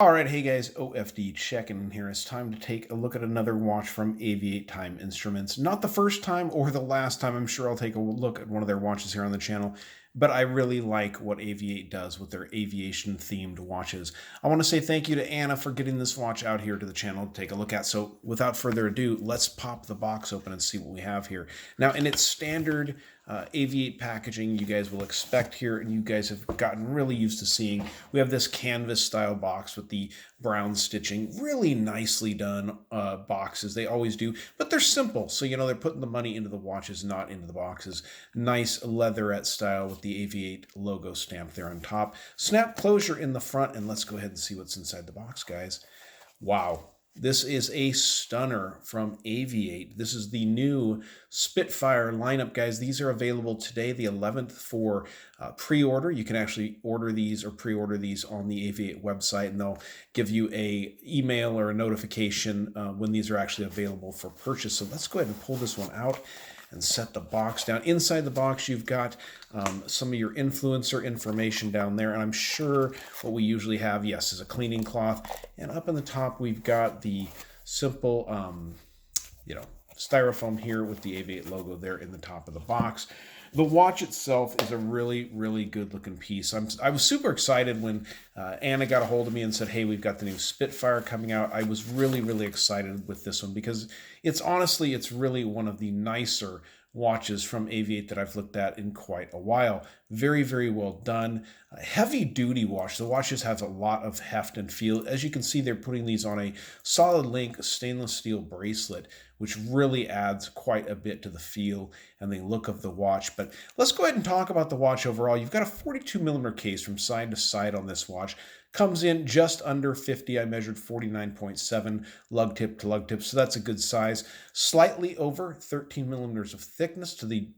All right, hey guys, OFD checking in here. It's time to take a look at another watch from AV-8 Time Instruments. Not the first time or the last time. I'm sure I'll take a look at one of their watches here on the channel, but I really like what AV-8 does with their aviation-themed watches. I want to say thank you to Anna for getting this watch out here to the channel to take a look at. So without further ado, let's pop the box open and see what we have here. Now, in its standard AV-8 packaging you guys will expect here, and you guys have gotten really used to seeing, we have this canvas style box with the brown stitching, really nicely done boxes. They always do, but they're simple, so they're putting the money into the watches, not into the boxes. Nice leatherette style with the AV-8 logo stamped there on top. Snap closure in the front, and let's go ahead and see what's inside the box, guys. Wow. This is a stunner from AV-8. This is the new Spitfire lineup, guys. These are available today, the 11th, for pre-order. You can actually order these or pre-order these on the AV-8 website, and they'll give you a email or a notification when these are actually available for purchase. So let's go ahead and pull this one out and set the box down. Inside the box, you've got some of your influencer information down there, and I'm sure what we usually have, yes, is a cleaning cloth. And up in the top, we've got the simple, styrofoam here with the AV-8 logo there in the top of the box. The watch itself is a really, really good looking piece. I was super excited when Anna got a hold of me and said, hey, we've got the new Spitfire coming out. I was really, really excited with this one because it's really one of the nicer watches from AV-8 that I've looked at in quite a while. Very, very well done. A heavy duty watch. The watch just has a lot of heft and feel. As you can see, they're putting these on a solid link stainless steel bracelet, which really adds quite a bit to the feel and the look of the watch. But let's go ahead and talk about the watch overall. You've got a 42mm case from side to side on this watch. Comes in just under 50. I measured 49.7 lug tip to lug tip, so that's a good size. Slightly over 13mm of thickness to the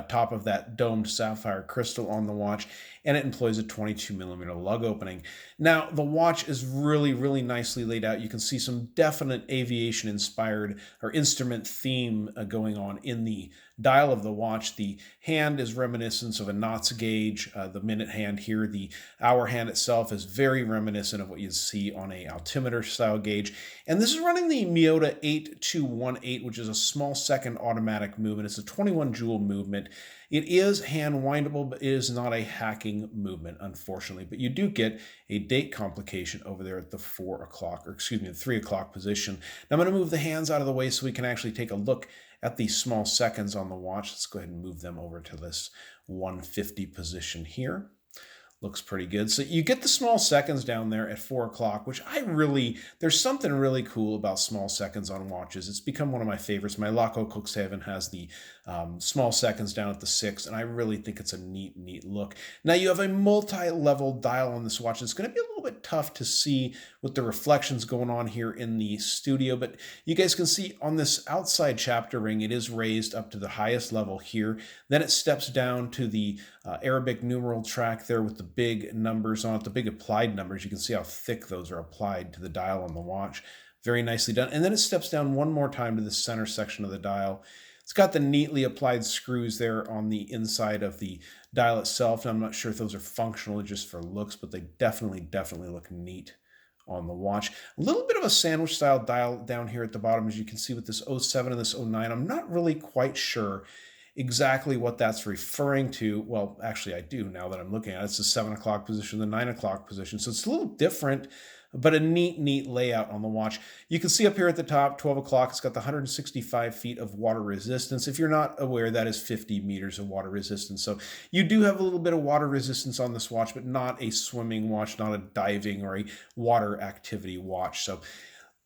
top of that domed sapphire crystal on the watch, and it employs a 22mm lug opening. Now, the watch is really, really nicely laid out. You can see some definite aviation-inspired or instrument theme going on in the dial of the watch. The hand is reminiscent of a knots gauge. The minute hand here, the hour hand itself is very reminiscent of what you'd see on a altimeter style gauge. And this is running the Miyota 8218, which is a small second automatic movement. It's a 21 joule movement. It is hand windable, but it is not a hacking movement, unfortunately. But you do get a date complication over there at the 3 o'clock position. Now I'm going to move the hands out of the way so we can actually take a look at the small seconds on the watch. Let's go ahead and move them over to this 150 position here. Looks pretty good. So you get the small seconds down there at 4 o'clock, which there's something really cool about small seconds on watches. It's become one of my favorites. My Laco Cuxhaven has the small seconds down at the 6, and I really think it's a neat, neat look. Now you have a multi-level dial on this watch. It's going to be a little bit tough to see with the reflections going on here in the studio, but you guys can see on this outside chapter ring, it is raised up to the highest level here. Then it steps down to the Arabic numeral track there with the big numbers on it, the big applied numbers. You can see how thick those are applied to the dial on the watch. Very nicely done. And then it steps down one more time to the center section of the dial. It's got the neatly applied screws there on the inside of the dial itself. And I'm not sure if those are functional or just for looks, but they definitely look neat on the watch. A little bit of a sandwich style dial down here at the bottom, as you can see with this 07 and this 09. I'm not really quite sure exactly what that's referring to. Well, actually I do now that I'm looking at it. It's the 7 o'clock position, the 9 o'clock position. So it's a little different, but a neat layout on the watch. You can see up here at the top, 12 o'clock, it's got the 165 feet of water resistance. If you're not aware, that is 50 meters of water resistance. So you do have a little bit of water resistance on this watch, but not a swimming watch, not a diving or a water activity watch. So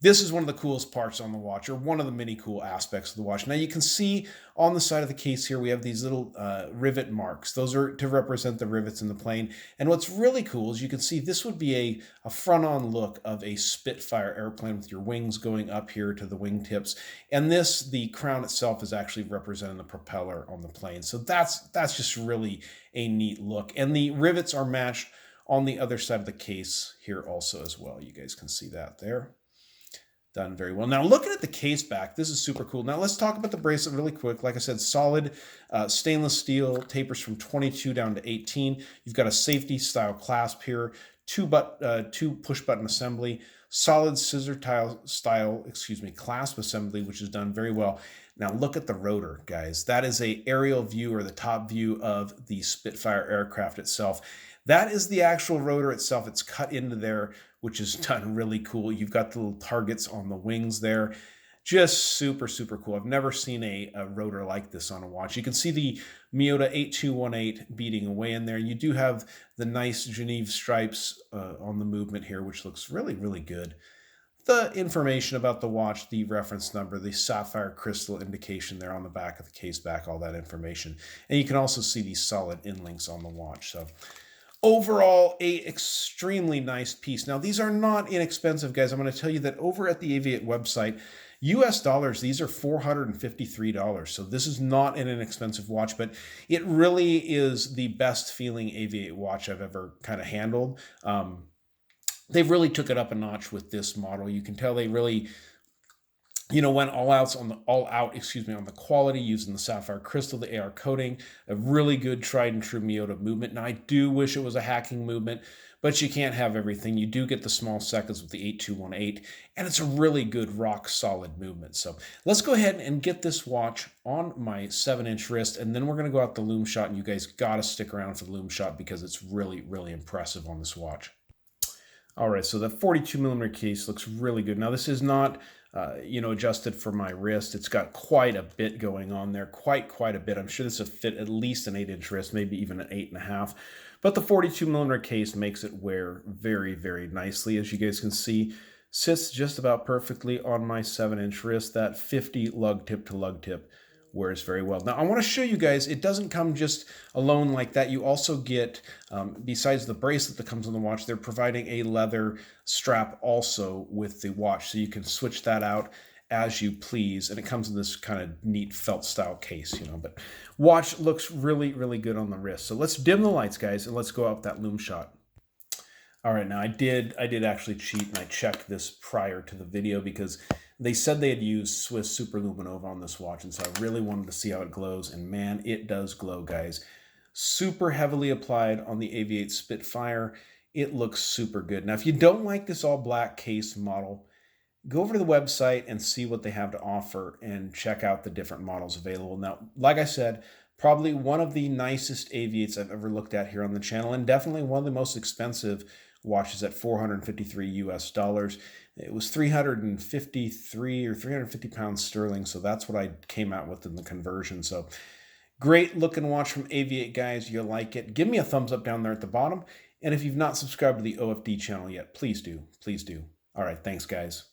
this is one of the coolest parts on the watch, or one of the many cool aspects of the watch. Now you can see on the side of the case here, we have these little rivet marks. Those are to represent the rivets in the plane. And what's really cool is you can see this would be a front-on look of a Spitfire airplane with your wings going up here to the wingtips. And the crown itself is actually representing the propeller on the plane. So that's just really a neat look. And the rivets are matched on the other side of the case here also as well. You guys can see that there. Done very well. Now, looking at the case back, this is super cool. Now, let's talk about the bracelet really quick. Like I said, solid stainless steel, tapers from 22 down to 18. You've got a safety style clasp here, two push button assembly, solid scissor style, clasp assembly, which is done very well. Now look at the rotor, guys. That is a aerial view, or the top view of the Spitfire aircraft itself. That is the actual rotor itself. It's cut into there, which is done really cool. You've got the little targets on the wings there. Just super, super cool. I've never seen a rotor like this on a watch. You can see the Miyota 8218 beating away in there. You do have the nice Geneve stripes on the movement here, which looks really, really good. The information about the watch, the reference number, the sapphire crystal indication there on the back of the case back, all that information. And you can also see these solid inlinks on the watch. So overall, a extremely nice piece. Now, these are not inexpensive, guys. I'm going to tell you that over at the AV-8 website, US dollars, these are $453. So this is not an inexpensive watch, but it really is the best feeling AV-8 watch I've ever kind of handled. They've really took it up a notch with this model. You can tell they really, went all out on the quality, using the sapphire crystal, the AR coating, a really good tried and true Miyota movement. Now, I do wish it was a hacking movement, but you can't have everything. You do get the small seconds with the 8218, and it's a really good rock solid movement. So let's go ahead and get this watch on my 7-inch wrist, and then we're going to go out the Loom Shot, and you guys got to stick around for the Loom Shot because it's really, really impressive on this watch. All right, so the 42mm case looks really good. Now, this is not, adjusted for my wrist. It's got quite a bit going on there, quite a bit. I'm sure this will fit at least an 8-inch wrist, maybe even an 8.5. But the 42mm case makes it wear very, very nicely. As you guys can see, sits just about perfectly on my 7-inch wrist. That 50 lug tip to lug tip wears very well. Now, I want to show you guys, it doesn't come just alone like that. You also get, besides the bracelet that comes on the watch, they're providing a leather strap also with the watch, so you can switch that out as you please, and it comes in this kind of neat felt style case, but watch looks really, really good on the wrist. So let's dim the lights, guys, and let's go out that Loom Shot. All right, now I did actually cheat, and I checked this prior to the video because they said they had used Swiss Super Luminova on this watch, and so I really wanted to see how it glows, and man, it does glow, guys. Super heavily applied on the AV-8 Spitfire. It looks super good. Now, if you don't like this all black case model, go over to the website and see what they have to offer and check out the different models available. Now, like I said, probably one of the nicest AV-8s I've ever looked at here on the channel, and definitely one of the most expensive watches at $453 US. It was 353 or 350 pounds sterling, so that's what I came out with in the conversion. So great looking watch from AV-8, guys. You'll like it. Give me a thumbs up down there at the bottom. And if you've not subscribed to the OFD channel yet, please do. Please do. All right, thanks, guys.